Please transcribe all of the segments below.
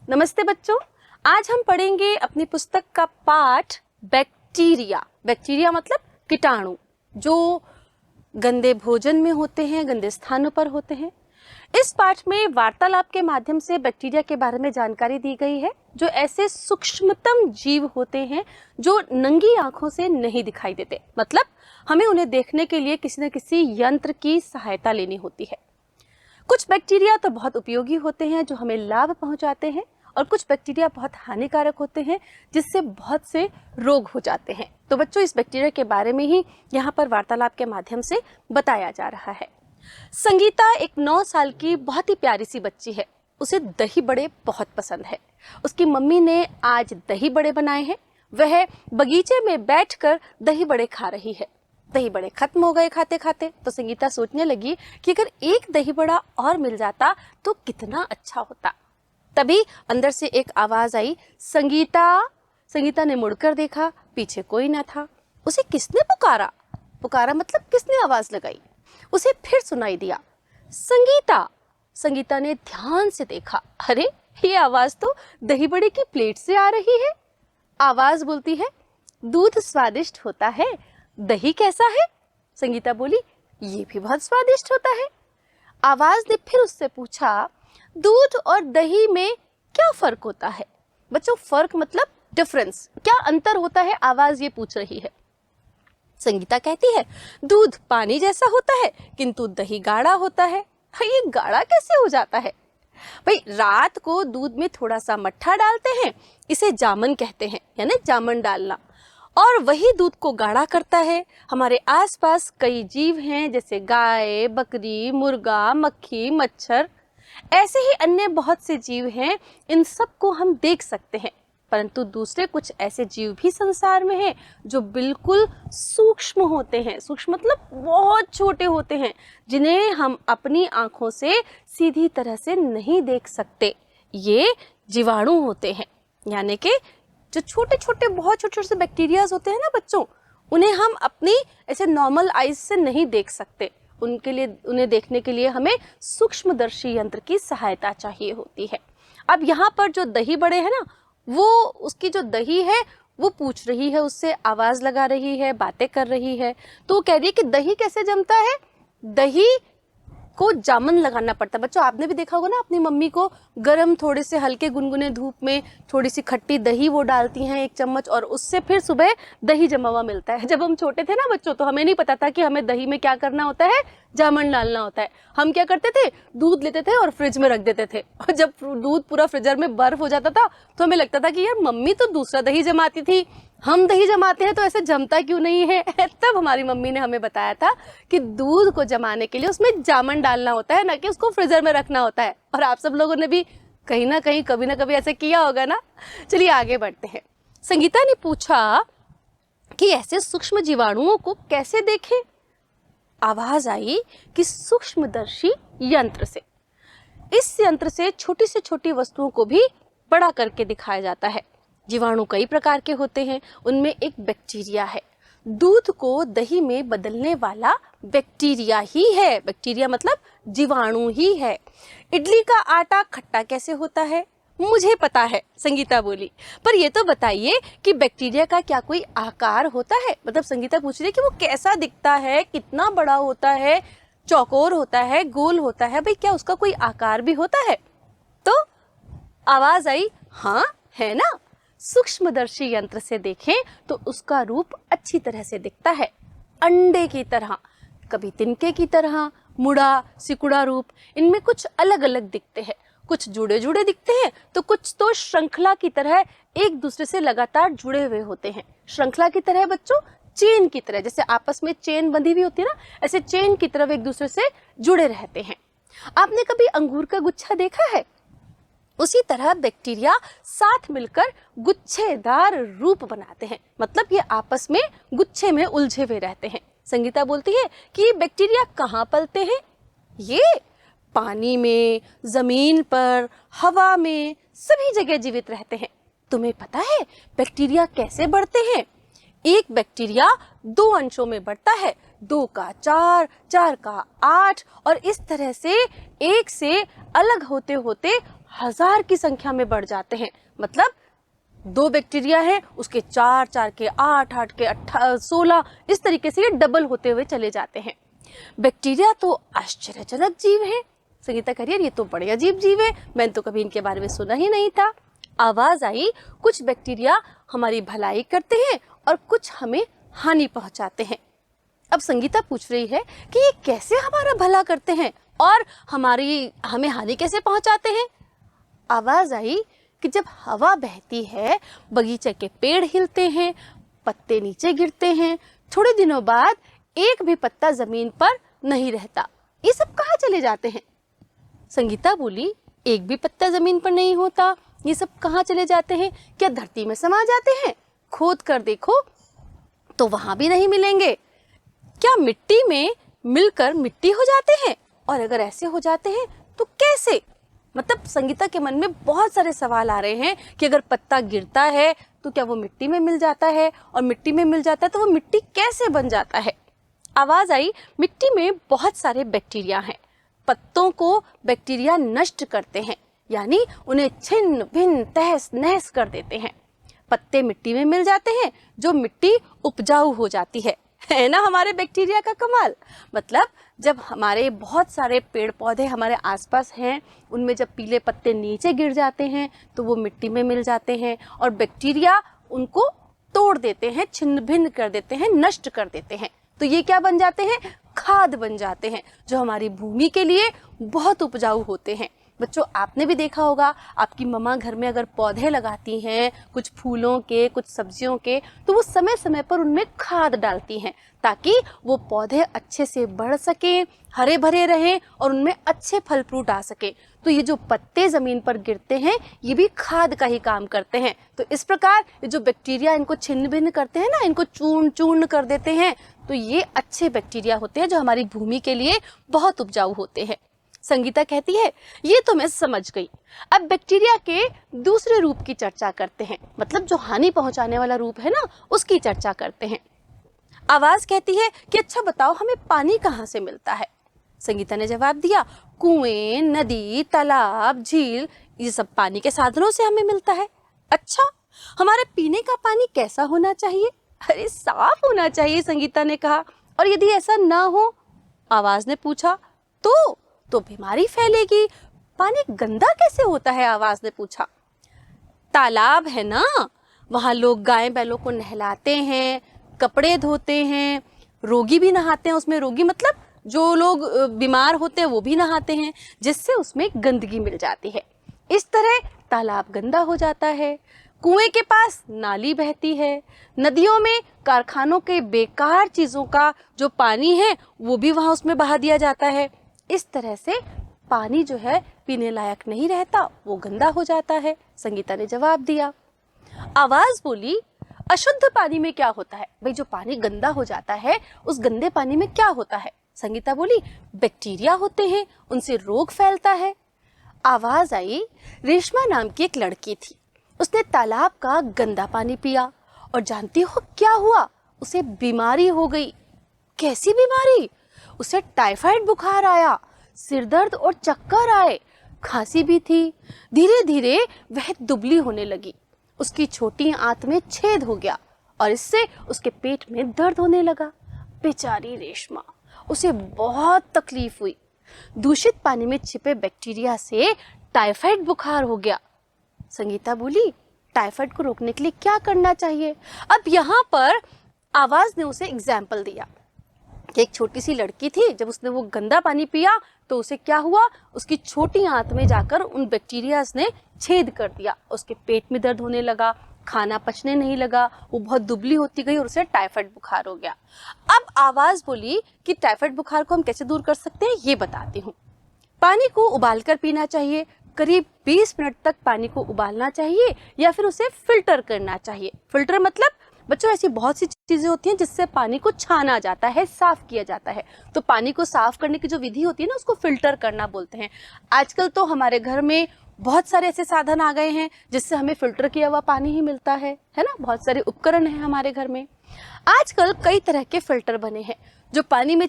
नमस्ते बच्चों, आज हम पढ़ेंगे अपनी पुस्तक का पाठ बैक्टीरिया। बैक्टीरिया मतलब कीटाणु जो गंदे भोजन में होते हैं, गंदे स्थानों पर होते हैं। इस पाठ में वार्तालाप के माध्यम से बैक्टीरिया के बारे में जानकारी दी गई है, जो ऐसे सूक्ष्मतम जीव होते हैं जो नंगी आंखों से नहीं दिखाई देते। मतलब हमें उन्हें देखने के लिए किसी न किसी यंत्र की सहायता लेनी होती है। कुछ बैक्टीरिया तो बहुत उपयोगी होते हैं जो हमें लाभ पहुंचाते हैं, और कुछ बैक्टीरिया बहुत हानिकारक होते हैं जिससे बहुत से रोग हो जाते हैं। तो बच्चों, इस बैक्टीरिया के बारे में ही यहाँ पर वार्तालाप के माध्यम से बताया जा रहा है। संगीता एक 9 साल की बहुत ही प्यारी सी बच्ची है। उसे दही बड़े बहुत पसंद है। उसकी मम्मी ने आज दही बड़े बनाए हैं। वह बगीचे में बैठकर दही बड़े खा रही है। दही बड़े खत्म हो गए खाते खाते, तो संगीता सोचने लगी कि अगर एक दही बड़ा और मिल जाता तो कितना अच्छा होता। तभी अंदर से एक आवाज आई, संगीता। संगीता ने मुड़कर देखा, पीछे कोई न था। उसे किसने पुकारा? पुकारा मतलब किसने आवाज लगाई? उसे फिर सुनाई दिया, संगीता। संगीता ने ध्यान से देखा, अरे ये आवाज तो दही बड़े की प्लेट से आ रही है। आवाज बोलती है, दूध स्वादिष्ट होता है, दही कैसा है? संगीता बोली, ये भी बहुत स्वादिष्ट होता है। आवाज ने फिर उससे पूछा, दूध और दही में क्या फर्क होता है? बच्चों, फर्क मतलब डिफरेंस, क्या अंतर होता है? आवाज ये पूछ रही है। संगीता कहती है, दूध पानी जैसा होता है किंतु दही गाढ़ा होता है। ये गाढ़ा कैसे हो जाता है? भाई, रात को दूध में थोड़ा सा मट्ठा डालते हैं, इसे जामन कहते हैं, यानी जामन डालना, और वही दूध को गाढ़ा करता है। हमारे आसपास कई जीव हैं, जैसे गाय, बकरी, मुर्गा, मक्खी, मच्छर, ऐसे ही अन्य बहुत से जीव हैं। इन सबको हम देख सकते हैं, परंतु दूसरे कुछ ऐसे जीव भी संसार में हैं जो बिल्कुल सूक्ष्म होते हैं। सूक्ष्म मतलब बहुत छोटे होते हैं, जिन्हें हम अपनी आंखों से सीधी तरह से नहीं देख सकते। ये जीवाणु होते हैं, यानी कि जो छोटे छोटे बहुत छोटे छोटे बैक्टीरियाज होते हैं ना बच्चों, उन्हें हम अपनी ऐसे नॉर्मल आईज से नहीं देख सकते। उनके लिए, उन्हें देखने के लिए हमें सूक्ष्मदर्शी यंत्र की सहायता चाहिए होती है। अब यहाँ पर जो दही बड़े हैं ना, वो उसकी जो दही है वो पूछ रही है, उससे आवाज लगा रही है, बातें कर रही है। तो वो कह रही है कि दही कैसे जमता है? दही को जामन लगाना पड़ता है। बच्चों, आपने भी देखा होगा ना, अपनी मम्मी को गरम थोड़े से हल्के गुनगुने धूप में थोड़ी सी खट्टी दही वो डालती हैं 1 चम्मच, और उससे फिर सुबह दही जमा हुआ मिलता है। जब हम छोटे थे ना बच्चों, तो हमें नहीं पता था कि हमें दही में क्या करना होता है, जामन डालना होता है। हम क्या करते थे, दूध लेते थे और फ्रिज में रख देते थे, और जब दूध पूरा फ्रीजर में बर्फ हो जाता था तो हमें लगता था कि यार मम्मी तो दूसरा दही जमाती थी, हम दही जमाते हैं तो ऐसे जमता क्यों नहीं है? तब हमारी मम्मी ने हमें बताया था कि दूध को जमाने के लिए उसमें जामन डालना होता है, ना कि उसको फ्रीजर में रखना होता है। और आप सब लोगों ने भी कहीं ना कहीं कभी ना कभी ऐसे किया होगा ना। चलिए आगे बढ़ते हैं। संगीता ने पूछा कि ऐसे सूक्ष्म जीवाणुओं को कैसे देखें? आवाज आई कि सूक्ष्मदर्शी यंत्र से। इस यंत्र से छोटी से छोटी वस्तुओं को भी बड़ा करके दिखाया जाता है। जीवाणु कई प्रकार के होते हैं, उनमें एक बैक्टीरिया है। दूध को दही में बदलने वाला बैक्टीरिया ही है। बैक्टीरिया मतलब जीवाणु ही है। इडली का आटा खट्टा कैसे होता है? मुझे पता है, संगीता बोली, पर ये तो बताइए कि बैक्टीरिया का क्या कोई आकार होता है? मतलब संगीता पूछ रही है कि वो कैसा दिखता है, कितना बड़ा होता है, चौकोर होता है, गोल होता है, भाई क्या उसका कोई आकार भी होता है? तो आवाज आई, हाँ है ना। सूक्ष्मदर्शी यंत्र से देखें तो उसका रूप अच्छी तरह से दिखता है, अंडे की तरह, कभी तिनके की तरह, मुड़ा सिकुड़ा रूप। इनमें कुछ अलग अलग दिखते हैं, कुछ जुड़े जुड़े दिखते हैं, तो कुछ तो श्रृंखला की तरह एक दूसरे से लगातार जुड़े हुए होते हैं। श्रृंखला की तरह बच्चों, चेन की तरह, जैसे आपस में चेन बंधी हुई होती है ना, ऐसे चेन की तरह एक दूसरे से जुड़े रहते हैं। आपने कभी अंगूर का गुच्छा देखा है? उसी तरह बैक्टीरिया साथ मिलकर गुच्छेदार रूप बनाते हैं, मतलब ये आपस में गुच्छे में उलझे हुए रहते हैं। संगीता बोलती है कि ये बैक्टीरिया कहाँ पलते हैं? ये पानी में, जमीन पर, हवा में, सभी जगह जीवित रहते हैं। तुम्हें पता है बैक्टीरिया कैसे बढ़ते हैं? एक बैक्टीरिया 2 अंशों में बढ़ता है, 2 का 4, 4 का 8, और इस तरह से एक से अलग होते होते 1000 की संख्या में बढ़ जाते हैं। मतलब 2 बैक्टीरिया है, उसके 4 के 8 के 16, इस तरीके से ये डबल होते हुए चले जाते हैं। बैक्टीरिया तो आश्चर्यजनक जीव है। संगीता कह रही है ये तो बड़े अजीब जीव है, मैंने तो कभी इनके बारे में सुना ही नहीं था। आवाज आई, कुछ बैक्टीरिया हमारी भलाई करते हैं और कुछ हमें हानि पहुंचाते हैं। अब संगीता पूछ रही है कि ये कैसे हमारा भला करते हैं और हमें हानि कैसे पहुंचाते हैं। आवाज आई कि जब हवा बहती है, बगीचे के पेड़ हिलते हैं, पत्ते नीचे गिरते हैं, थोड़े दिनों बाद एक भी पत्ता जमीन पर नहीं रहता। ये सब कहाँ चले जाते हैं? संगीता बोली, एक भी पत्ता जमीन पर नहीं होता, ये सब कहाँ चले जाते हैं? क्या धरती में समा जाते हैं? खोद कर देखो तो वहां भी नहीं मिलेंगे। क्या मिट्टी में मिलकर मिट्टी हो जाते हैं? और अगर ऐसे हो जाते हैं तो कैसे? मतलब संगीता के मन में बहुत सारे सवाल आ रहे हैं कि अगर पत्ता गिरता है तो क्या वो मिट्टी में मिल जाता है, और मिट्टी में मिल जाता है तो वो मिट्टी कैसे बन जाता है। आवाज आई, मिट्टी में बहुत सारे बैक्टीरिया हैं। पत्तों को बैक्टीरिया नष्ट करते हैं, यानी उन्हें छिन्न भिन्न तहस नहस कर देते हैं। पत्ते मिट्टी में मिल जाते हैं, जो मिट्टी उपजाऊ हो जाती है ना हमारे बैक्टीरिया का कमाल। मतलब जब हमारे बहुत सारे पेड़ पौधे हमारे आसपास हैं, उनमें जब पीले पत्ते नीचे गिर जाते हैं तो वो मिट्टी में मिल जाते हैं और बैक्टीरिया उनको तोड़ देते हैं, छिन्न भिन्न कर देते हैं, नष्ट कर देते हैं। तो ये क्या बन जाते हैं? खाद बन जाते हैं, जो हमारी भूमि के लिए बहुत उपजाऊ होते हैं। बच्चों, आपने भी देखा होगा, आपकी मम्मा घर में अगर पौधे लगाती हैं, कुछ फूलों के, कुछ सब्जियों के, तो वो समय समय पर उनमें खाद डालती हैं ताकि वो पौधे अच्छे से बढ़ सकें, हरे भरे रहें और उनमें अच्छे फल फ्रूट आ सके। तो ये जो पत्ते जमीन पर गिरते हैं, ये भी खाद का ही काम करते हैं। तो इस प्रकार ये जो बैक्टीरिया इनको छिन्न भिन्न करते हैं ना, इनको चूर्ण चूर्ण कर देते हैं, तो ये अच्छे बैक्टीरिया होते हैं जो हमारी भूमि के लिए बहुत उपजाऊ होते हैं। संगीता कहती है ये तो मैं समझ गई। अब बैक्टीरिया के दूसरे रूप की चर्चा करते हैं, मतलब जो हानि पहुंचाने वाला रूप है ना, उसकी चर्चा करते हैं। आवाज कहती है कि अच्छा बताओ, हमें पानी कहाँ से मिलता है? संगीता ने जवाब दिया, कुएं, नदी, तालाब, झील, ये सब पानी के साधनों से हमें मिलता है। अच्छा, हमारे पीने का पानी कैसा होना चाहिए? अरे साफ होना चाहिए, संगीता ने कहा। और यदि ऐसा ना हो, आवाज ने पूछा, तो बीमारी फैलेगी। पानी गंदा कैसे होता है? आवाज ने पूछा। तालाब है ना, वहां लोग गाय बैलों को नहलाते हैं, कपड़े धोते हैं, रोगी भी नहाते हैं उसमें। रोगी मतलब जो लोग बीमार होते हैं वो भी नहाते हैं, जिससे उसमें गंदगी मिल जाती है। इस तरह तालाब गंदा हो जाता है। कुएं के पास नाली बहती है, नदियों में कारखानों के बेकार चीजों का जो पानी है वो भी वहां उसमें बहा दिया जाता है। इस तरह से पानी जो है पीने लायक नहीं रहता, वो गंदा हो जाता है। संगीता ने जवाब दिया। आवाज बोली, अशुद्ध पानी में क्या होता है? भाई जो पानी गंदा हो जाता है, उस गंदे पानी में क्या होता है? संगीता बोली, बैक्टीरिया होते हैं, उनसे रोग फैलता है। आवाज आई, रेशमा नाम की एक लड़की थी, उसने तालाब का गंदा पानी पिया और जानती हो क्या हुआ? उसे बीमारी हो गई। कैसी बीमारी? उसे टाइफाइड बुखार आया, सिर दर्द और चक्कर आए, खांसी भी थी। धीरे धीरे वह दुबली होने लगी, उसकी छोटी आंत में छेद हो गया और इससे उसके पेट में दर्द होने लगा। बेचारी रेशमा, उसे बहुत तकलीफ हुई। दूषित पानी में छिपे बैक्टीरिया से टाइफाइड बुखार हो गया। संगीता बोली, टाइफाइड को रोकने के लिए क्या करना चाहिए? अब यहाँ पर आवाज ने उसे एग्जाम्पल दिया कि एक छोटी सी लड़की थी, जब उसने वो गंदा पानी पिया तो उसे क्या हुआ? उसकी छोटी आंत में जाकर उन बैक्टीरियाज ने छेद कर दिया, उसके पेट में दर्द होने लगा, खाना पचने नहीं लगा, वो बहुत दुबली होती गई और उसे टाइफाइड बुखार हो गया। अब आवाज बोली कि टाइफाइड बुखार को हम कैसे दूर कर सकते हैं, ये बताती हूँ। पानी को उबालकर पीना चाहिए, करीब 20 मिनट तक पानी को उबालना चाहिए या फिर उसे फिल्टर करना चाहिए। फिल्टर मतलब बच्चों ऐसी बहुत सी चीजें होती हैं जिससे पानी को छाना जाता है, साफ किया जाता है। तो पानी को साफ करने की जो विधि होती है ना, उसको फिल्टर करना बोलते हैं। आजकल तो हमारे घर में बहुत सारे ऐसे साधन आ गए हैं जिससे हमें फिल्टर किया हुआ पानी ही मिलता है ना। बहुत सारे उपकरण हैं हमारे घर में। आजकल कई तरह के फिल्टर बने हैं जो पानी में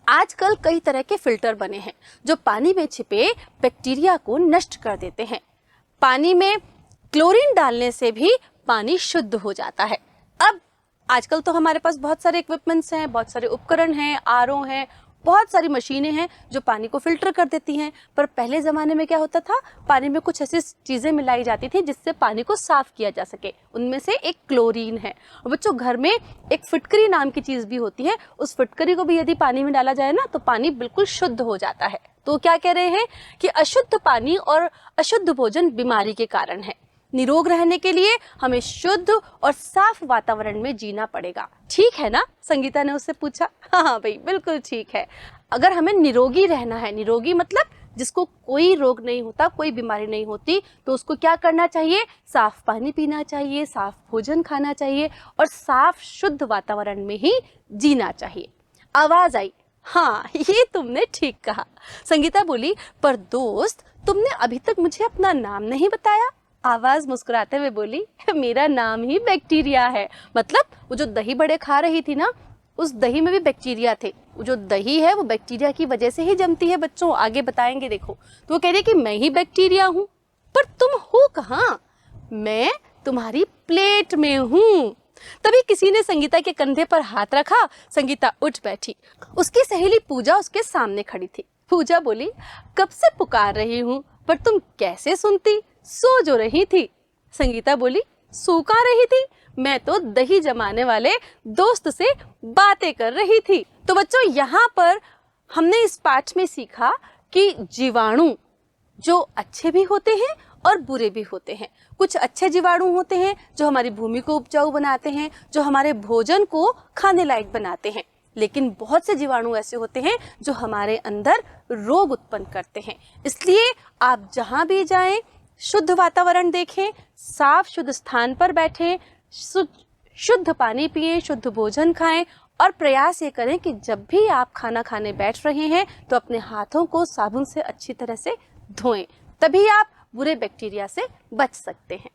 आजकल कई तरह के फिल्टर बने हैं जो पानी में छिपे बैक्टीरिया को नष्ट कर देते हैं। पानी में क्लोरीन डालने से भी पानी शुद्ध हो जाता है। अब आजकल तो हमारे पास बहुत सारे इक्विपमेंट्स हैं, बहुत सारे उपकरण हैं, आरओ हैं, बहुत सारी मशीनें हैं जो पानी को फिल्टर कर देती हैं। पर पहले ज़माने में क्या होता था, पानी में कुछ ऐसी चीज़ें मिलाई जाती थी जिससे पानी को साफ किया जा सके। उनमें से एक क्लोरीन है। और बच्चों, घर में एक फिटकरी नाम की चीज़ भी होती है। उस फिटकरी को भी यदि पानी में डाला जाए ना तो पानी बिल्कुल शुद्ध हो जाता है। तो क्या कह रहे हैं कि अशुद्ध पानी और अशुद्ध भोजन बीमारी के कारण है। निरोग रहने के लिए हमें शुद्ध और साफ वातावरण में जीना पड़ेगा। ठीक है ना? संगीता ने उससे पूछा। हाँ भाई, बिल्कुल ठीक है। अगर हमें निरोगी रहना है, निरोगी मतलब जिसको कोई रोग नहीं होता, कोई बीमारी नहीं होती, तो उसको क्या करना चाहिए? साफ पानी पीना चाहिए, साफ भोजन खाना चाहिए और साफ शुद्ध वातावरण में ही जीना चाहिए। आवाज आई, हाँ ये तुमने ठीक कहा। संगीता बोली, पर दोस्त तुमने अभी तक मुझे अपना नाम नहीं बताया। आवाज मुस्कुराते हुए बोली, मेरा नाम ही बैक्टीरिया है। मतलब वो जो दही बड़े खा रही थी ना, उस दही में भी बैक्टीरिया थे। वो जो दही है वो बैक्टीरिया की वजह से ही जमती है बच्चों, आगे बताएंगे देखो। तो वो कह रही कि मैं ही बैक्टीरिया हूँ। पर तुम हो कहाँ? मैं तुम्हारी प्लेट में हूँ। तभी किसी ने संगीता के कंधे पर हाथ रखा। संगीता उठ बैठी। उसकी सहेली पूजा उसके सामने खड़ी थी। पूजा बोली, कब से पुकार रही हूँ पर तुम कैसे सुनती? सो जो रही थी। संगीता बोली, सो कहाँ रही थी? मैं तो दही जमाने वाले दोस्त से बातें कर रही थी। तो बच्चों, यहाँ पर हमने इस पाठ में सीखा कि जीवाणु जो अच्छे भी होते हैं और बुरे भी होते हैं। कुछ अच्छे जीवाणु होते हैं जो हमारी भूमि को उपजाऊ बनाते हैं, जो हमारे भोजन को खाने लायक बनाते हैं। लेकिन बहुत से जीवाणु ऐसे होते हैं जो हमारे अंदर रोग उत्पन्न करते हैं। इसलिए आप जहाँ भी जाएं, शुद्ध वातावरण देखें, साफ शुद्ध स्थान पर बैठें, शुद्ध पानी पिएं, शुद्ध भोजन खाएं और प्रयास ये करें कि जब भी आप खाना खाने बैठ रहे हैं तो अपने हाथों को साबुन से अच्छी तरह से धोएं। तभी आप बुरे बैक्टीरिया से बच सकते हैं।